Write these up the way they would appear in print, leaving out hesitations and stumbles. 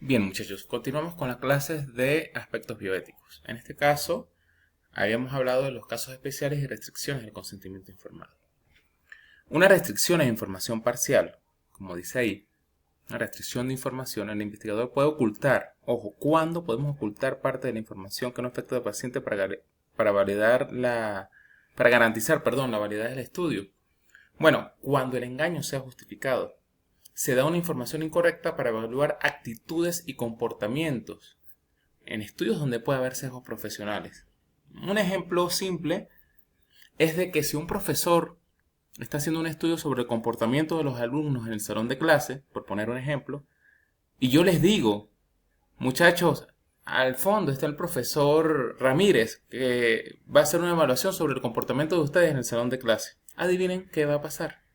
Bien, muchachos, continuamos con las clases de aspectos bioéticos. En este caso, habíamos hablado de los casos especiales y restricciones del consentimiento informado. Una restricción es información parcial, como dice ahí. Una restricción de información, el investigador puede ocultar, ojo, ¿cuándo podemos ocultar parte de la información que no afecta al paciente para garantizar, la validez del estudio? Bueno, cuando el engaño sea justificado. Se da una información incorrecta para evaluar actitudes y comportamientos en estudios donde puede haber sesgos profesionales. Un ejemplo simple es de que si un profesor está haciendo un estudio sobre el comportamiento de los alumnos en el salón de clase, por poner un ejemplo, y yo les digo, muchachos, al fondo está el profesor Ramírez, que va a hacer una evaluación sobre el comportamiento de ustedes en el salón de clase. Adivinen qué va a pasar.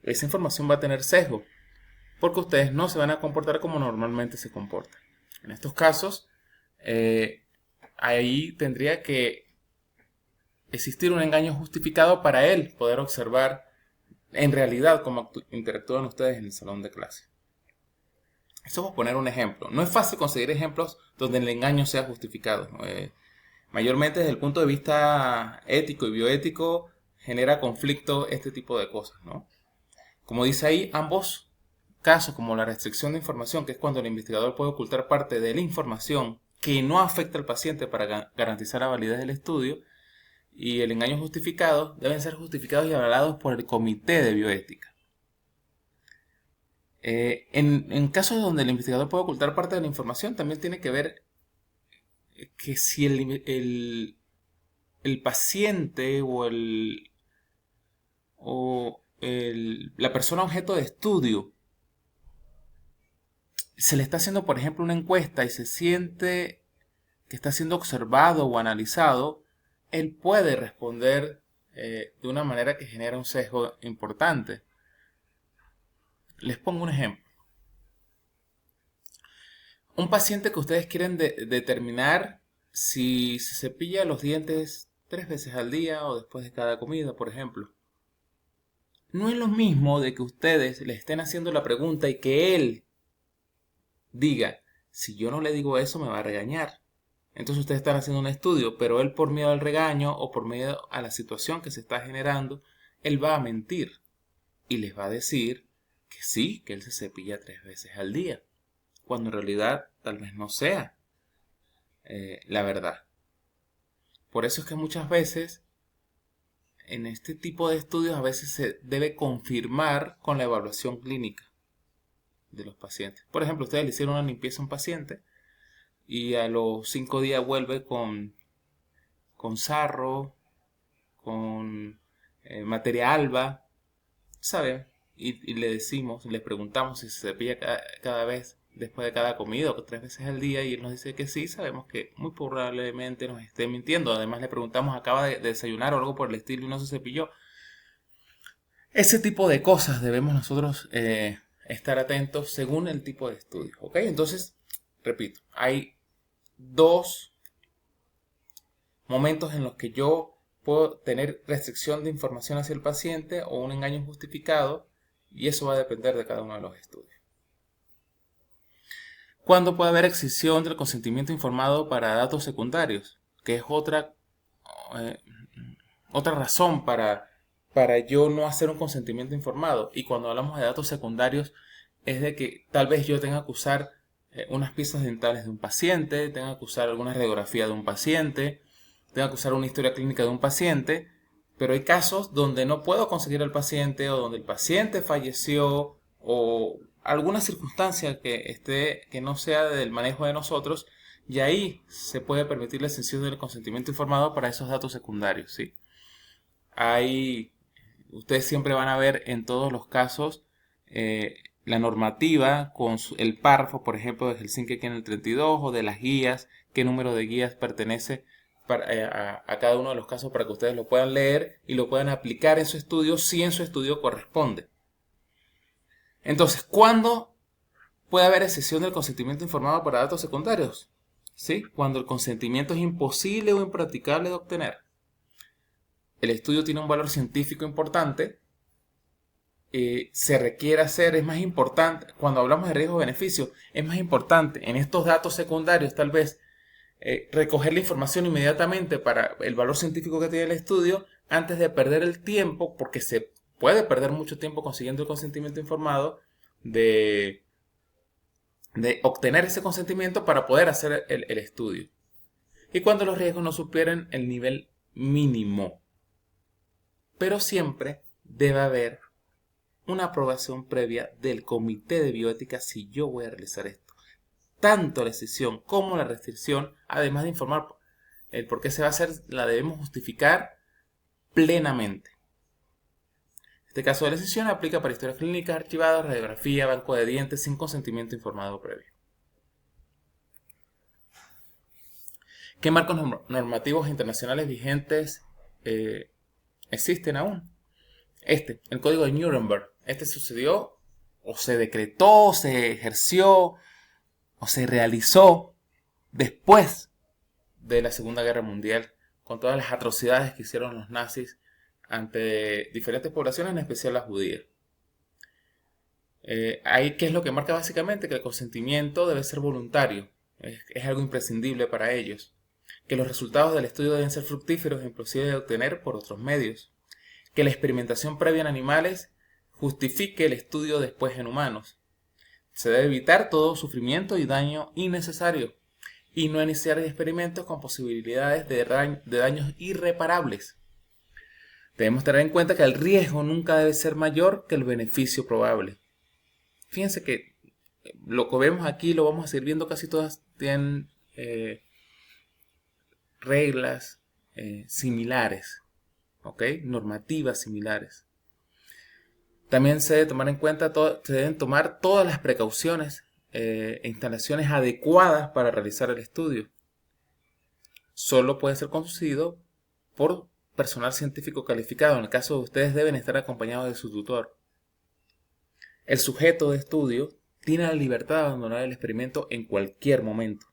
Esa información va a tener sesgo, porque ustedes no se van a comportar como normalmente se comportan. En estos casos, ahí tendría que existir un engaño justificado para él poder observar en realidad cómo interactúan ustedes en el salón de clase. Eso es poner un ejemplo. No es fácil conseguir ejemplos donde el engaño sea justificado. Mayormente desde el punto de vista ético y bioético genera conflicto este tipo de cosas, ¿no? Como dice ahí, ambos casos, como la restricción de información, que es cuando el investigador puede ocultar parte de la información que no afecta al paciente para garantizar la validez del estudio, y el engaño justificado, deben ser justificados y avalados por el Comité de Bioética. En casos donde el investigador puede ocultar parte de la información, también tiene que ver que si el paciente la persona objeto de estudio se le está haciendo, por ejemplo, una encuesta y se siente que está siendo observado o analizado, él puede responder de una manera que genera un sesgo importante. Les pongo un ejemplo. Un paciente que ustedes quieren determinar si se cepilla los dientes 3 veces al día o después de cada comida, por ejemplo. No es lo mismo de que ustedes le estén haciendo la pregunta y que él diga, si yo no le digo eso me va a regañar. Entonces ustedes están haciendo un estudio, pero él por miedo al regaño o por miedo a la situación que se está generando, él va a mentir y les va a decir que sí, que él se cepilla 3 veces al día, cuando en realidad tal vez no sea la verdad. Por eso es que muchas veces en este tipo de estudios a veces se debe confirmar con la evaluación clínica de los pacientes. Por ejemplo, ustedes le hicieron una limpieza a un paciente y a los 5 días vuelve con sarro, con materia alba, ¿saben? Y le decimos, le preguntamos si se cepilla cada vez después de cada comida o 3 veces al día y él nos dice que sí, sabemos que muy probablemente nos esté mintiendo. Además le preguntamos, ¿acaba de desayunar o algo por el estilo y no se cepilló? Ese tipo de cosas debemos nosotros estar atentos según el tipo de estudio, ¿ok? Entonces, repito, hay dos momentos en los que yo puedo tener restricción de información hacia el paciente o un engaño injustificado, y eso va a depender de cada uno de los estudios. ¿Cuándo puede haber excesión del consentimiento informado para datos secundarios? Que es eh, otra razón para yo no hacer un consentimiento informado. Y cuando hablamos de datos secundarios, es de que tal vez yo tenga que usar unas piezas dentales de un paciente, tenga que usar alguna radiografía de un paciente, tenga que usar una historia clínica de un paciente, pero hay casos donde no puedo conseguir al paciente o donde el paciente falleció o alguna circunstancia que no sea del manejo de nosotros, y ahí se puede permitir la exención del consentimiento informado para esos datos secundarios, ¿sí? Ustedes siempre van a ver en todos los casos la normativa con el párrafo, por ejemplo, de Helsinki aquí en el 32, o de las guías, qué número de guías pertenece a cada uno de los casos para que ustedes lo puedan leer y lo puedan aplicar en su estudio si en su estudio corresponde. Entonces, ¿cuándo puede haber excepción del consentimiento informado para datos secundarios? ¿Sí? Cuando el consentimiento es imposible o impracticable de obtener. El estudio tiene un valor científico importante se requiere hacer, es más importante, cuando hablamos de riesgo-beneficio, es más importante en estos datos secundarios tal vez recoger la información inmediatamente para el valor científico que tiene el estudio antes de perder el tiempo, porque se puede perder mucho tiempo consiguiendo el consentimiento informado, de, de obtener ese consentimiento para poder hacer el estudio. Y cuando los riesgos no superen el nivel mínimo. Pero siempre debe haber una aprobación previa del comité de bioética si yo voy a realizar esto. Tanto la decisión como la restricción, además de informar el por qué se va a hacer, la debemos justificar plenamente. Este caso de la decisión aplica para historias clínicas archivadas, radiografía, banco de dientes sin consentimiento informado previo. ¿Qué marcos normativos internacionales vigentes existen aún? El Código de Nuremberg. Este sucedió, o se decretó, se ejerció, o se realizó después de la Segunda Guerra Mundial, con todas las atrocidades que hicieron los nazis ante diferentes poblaciones, en especial las judías. Ahí, ¿qué es lo que marca básicamente? Que el consentimiento debe ser voluntario, es algo imprescindible para ellos. Que los resultados del estudio deben ser fructíferos e imposibles de obtener por otros medios. Que la experimentación previa en animales justifique el estudio después en humanos. Se debe evitar todo sufrimiento y daño innecesario y no iniciar experimentos con posibilidades de daños irreparables. Debemos tener en cuenta que el riesgo nunca debe ser mayor que el beneficio probable. Fíjense que lo que vemos aquí, lo vamos a seguir viendo, casi todas tienen reglas similares, ¿ok? Normativas similares. También se debe tomar en cuenta, se deben tomar todas las precauciones e instalaciones adecuadas para realizar el estudio. Solo puede ser conducido por personal científico calificado. En el caso de ustedes deben estar acompañados de su tutor. El sujeto de estudio tiene la libertad de abandonar el experimento en cualquier momento.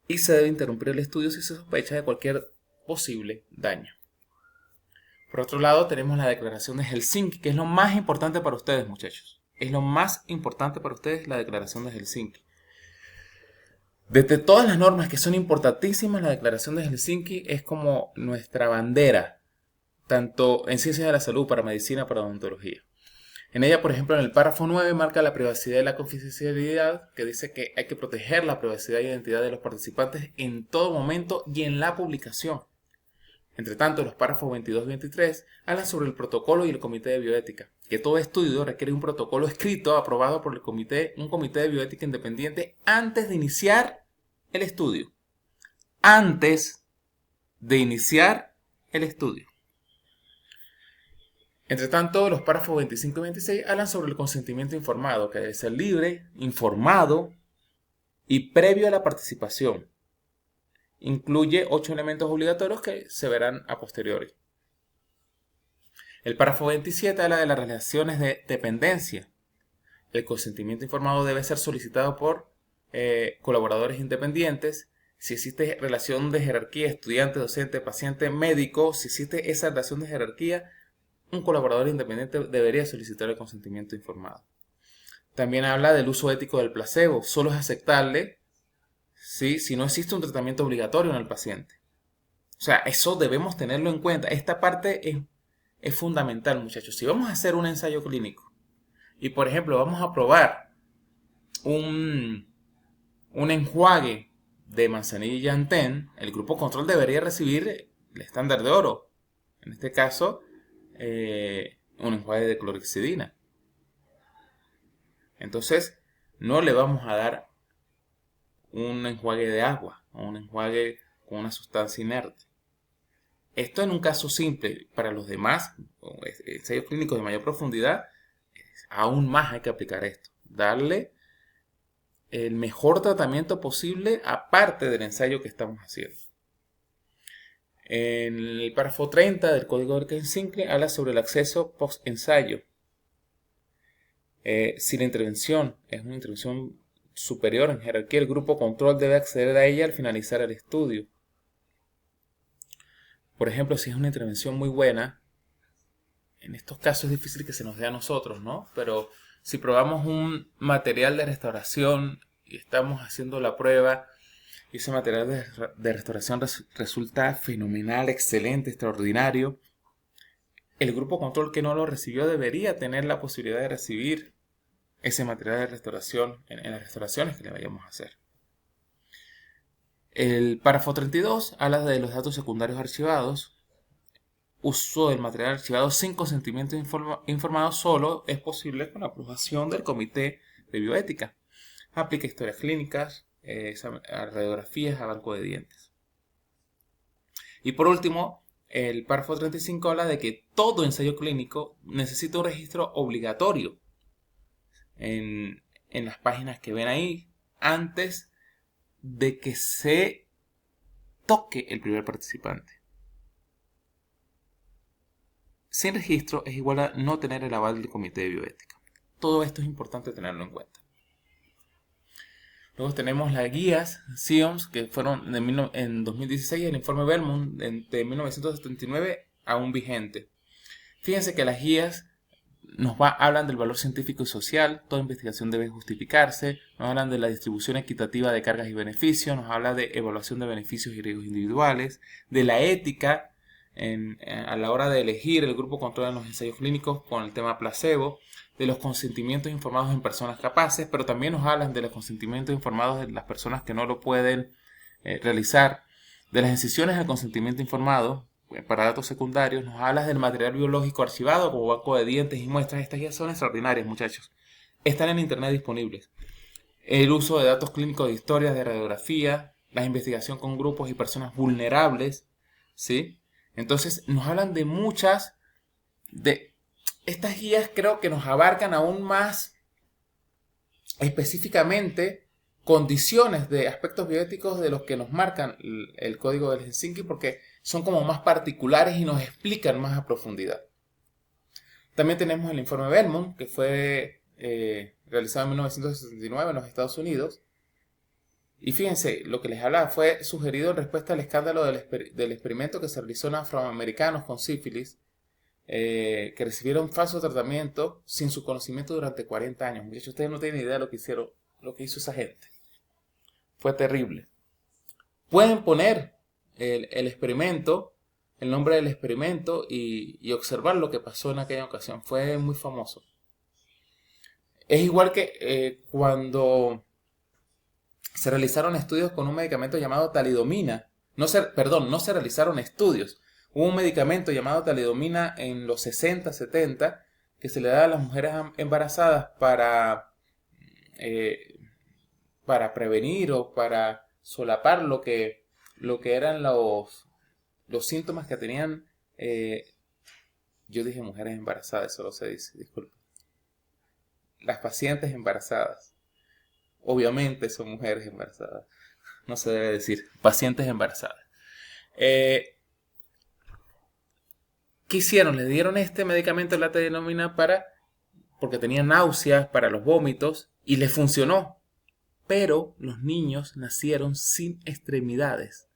Y se debe interrumpir el estudio si se sospecha de cualquier posible daño. Por otro lado, tenemos la declaración de Helsinki, que es lo más importante para ustedes, muchachos. Es lo más importante para ustedes, la declaración de Helsinki. Desde todas las normas que son importantísimas, la declaración de Helsinki es como nuestra bandera, tanto en ciencias de la salud, para medicina, para odontología. En ella, por ejemplo, en el párrafo 9 marca la privacidad y la confidencialidad, que dice que hay que proteger la privacidad y identidad de los participantes en todo momento y en la publicación. Entre tanto, los párrafos 22 y 23 hablan sobre el protocolo y el comité de bioética, que todo estudio requiere un protocolo escrito aprobado por un comité de bioética independiente antes de iniciar el estudio. Antes de iniciar el estudio. Entre tanto, los párrafos 25 y 26 hablan sobre el consentimiento informado, que debe ser libre, informado y previo a la participación. Incluye 8 elementos obligatorios que se verán a posteriori. El párrafo 27 habla de las relaciones de dependencia. El consentimiento informado debe ser solicitado por colaboradores independientes. Si existe relación de jerarquía estudiante, docente, paciente, médico, si existe esa relación de jerarquía, un colaborador independiente debería solicitar el consentimiento informado. También habla del uso ético del placebo. Solo es aceptable si no existe un tratamiento obligatorio en el paciente. O sea, eso debemos tenerlo en cuenta. Esta parte es fundamental, muchachos. Si vamos a hacer un ensayo clínico y, por ejemplo, vamos a probar un enjuague de manzanilla y llantén, el grupo control debería recibir el estándar de oro. En este caso, un enjuague de clorhexidina. Entonces, no le vamos a dar un enjuague de agua o un enjuague con una sustancia inerte. Esto en un caso simple. Para los demás ensayos clínicos de mayor profundidad, aún más hay que aplicar esto. Darle el mejor tratamiento posible aparte del ensayo que estamos haciendo. En el párrafo 30 del Código de Helsinki habla sobre el acceso post-ensayo. Si la intervención es una intervención superior en jerarquía, el grupo control debe acceder a ella al finalizar el estudio. Por ejemplo, si es una intervención muy buena, en estos casos es difícil que se nos dé a nosotros, ¿no? Pero si probamos un material de restauración y estamos haciendo la prueba y ese material de restauración resulta fenomenal, excelente, extraordinario, el grupo control que no lo recibió debería tener la posibilidad de recibir ese material de restauración en las restauraciones que le vayamos a hacer. El párrafo 32 habla de los datos secundarios archivados. Uso del material archivado sin consentimiento informado solo es posible con la aprobación del Comité de Bioética. Aplica historias clínicas, a radiografías, a banco de dientes. Y por último, el párrafo 35 habla de que todo ensayo clínico necesita un registro obligatorio en las páginas que ven ahí antes de que se toque el primer participante. Sin registro es igual a no tener el aval del Comité de Bioética. Todo esto es importante tenerlo en cuenta. Luego tenemos las guías SIOMS que fueron en 2016 y el informe Belmont de 1979 aún vigente. Fíjense que las guías hablan del valor científico y social, toda investigación debe justificarse, nos hablan de la distribución equitativa de cargas y beneficios, nos habla de evaluación de beneficios y riesgos individuales, de la ética a la hora de elegir el grupo control en los ensayos clínicos con el tema placebo, de los consentimientos informados en personas capaces, pero también nos hablan de los consentimientos informados de las personas que no lo pueden realizar, de las decisiones al consentimiento informado para datos secundarios, nos hablas del material biológico archivado como banco de dientes y muestras. Estas guías son extraordinarias, muchachos. Están en internet disponibles. El uso de datos clínicos de historias, de radiografía, la investigación con grupos y personas vulnerables, ¿sí? Entonces nos hablan de muchas de estas guías, creo que nos abarcan aún más específicamente condiciones de aspectos bioéticos de los que nos marcan el código de Helsinki, porque son como más particulares y nos explican más a profundidad. También tenemos el informe Belmont, que fue realizado en 1969 en los Estados Unidos. Y fíjense, lo que les hablaba fue sugerido en respuesta al escándalo del experimento que se realizó en afroamericanos con sífilis, que recibieron falso tratamiento sin su conocimiento durante 40 años. Muchachos, ustedes no tienen idea de lo que hizo esa gente. Fue terrible. Pueden poner el experimento, el nombre del experimento y observar lo que pasó en aquella ocasión. Fue muy famoso. Es igual que cuando se realizaron estudios con un medicamento llamado talidomina. No se realizaron estudios. Hubo un medicamento llamado talidomina en los 60, 70 que se le da a las mujeres embarazadas para prevenir o para solapar lo que eran los síntomas que tenían. Yo dije mujeres embarazadas, eso no se dice, disculpe. Las pacientes embarazadas. Obviamente son mujeres embarazadas. No se debe decir pacientes embarazadas. ¿Qué hicieron? Les dieron este medicamento, la talidomina, porque tenían náuseas, para los vómitos, y les funcionó. Pero los niños nacieron sin extremidades.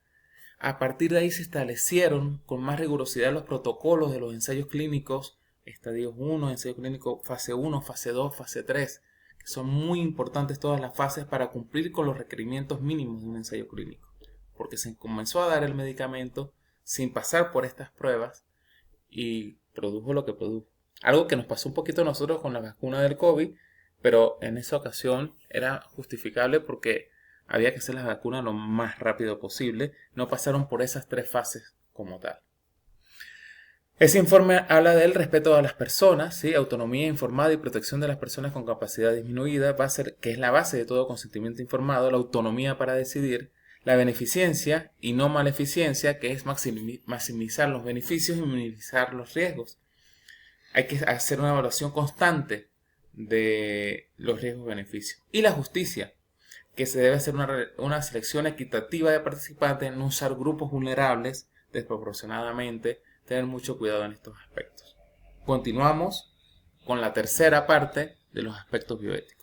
A partir de ahí se establecieron con más rigurosidad los protocolos de los ensayos clínicos, estadios 1, ensayo clínico fase 1, fase 2, fase 3, que son muy importantes todas las fases para cumplir con los requerimientos mínimos de un ensayo clínico. Porque se comenzó a dar el medicamento sin pasar por estas pruebas y produjo lo que produjo. Algo que nos pasó un poquito a nosotros con la vacuna del COVID, pero en esa ocasión era justificable porque había que hacer las vacunas lo más rápido posible. No pasaron por esas 3 fases como tal. Ese informe habla del respeto a las personas, ¿sí? Autonomía informada y protección de las personas con capacidad disminuida, que es la base de todo consentimiento informado, la autonomía para decidir, la beneficencia y no maleficencia, que es maximizar los beneficios y minimizar los riesgos. Hay que hacer una evaluación constante de los riesgos y beneficios. Y la justicia, que se debe hacer una selección equitativa de participantes, no usar grupos vulnerables desproporcionadamente, tener mucho cuidado en estos aspectos. Continuamos con la tercera parte de los aspectos bioéticos.